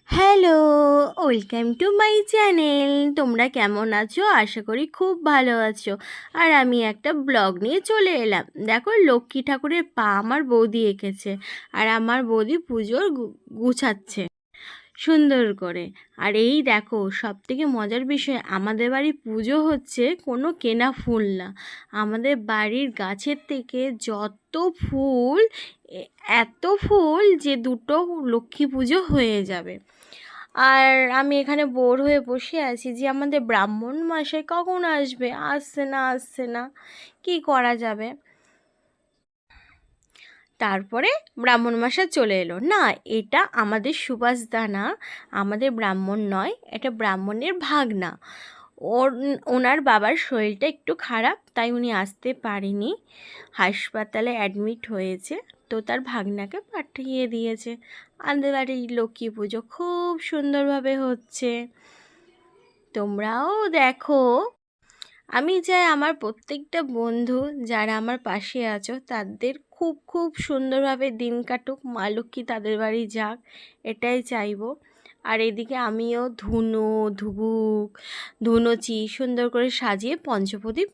Hello, welcome to my channel. তোমরা কেমন আছো? আশা করি খুব ভালো আছো। আর আমি একটা ব্লগ নিয়ে চলে এলাম। দেখো, লক্ষ্মী ঠাকুরের পা আমার বৌদি এঁকেছে, আর আমার বৌদি পুজোর গুছাচ্ছে সুন্দর করে। আর এই দেখো, সব থেকে মজার বিষয়, আমাদের বাড়ি পুজো হচ্ছে কোনো কেনা ফুল না, আমাদের বাড়ির গাছের থেকে যত ফুল, এত ফুল যে দুটো লক্ষ্মী পুজো হয়ে যাবে। আর আমি এখানে বোর হয়ে বসে আছি যে আমাদের ব্রাহ্মণ মশাই কখন আসবে, আসছে না, কি করা যাবে। তারপরে ব্রাহ্মণ মশাই চলে এলো। না, এটা আমাদের সুভাষদা না, আমাদের ব্রাহ্মণ নয়, এটা ব্রাহ্মণের ভাগনা। ওনার বাবার শরীরটা একটু খারাপ, তাই উনি আসতে পারেনি, হাসপাতালে অ্যাডমিট হয়েছে। তো তার ভাগনাকে পাঠিয়ে দিয়েছে। আমাদের বাড়ির লক্ষ্মী পুজো খুব সুন্দরভাবে হচ্ছে, তোমরাও দেখো। আমি চাই আমার প্রত্যেকটা বন্ধু যারা আমার পাশে আছো তাদের খুব খুব সুন্দরভাবে দিন কাটুক, মা লক্ষ্মী তাদের বাড়ি যাক, এটাই চাইবো। আর এদিকে আমিও ধুনো ধুবুক ধুনোচি সুন্দর করে সাজিয়ে পঞ্চপ্রদীপ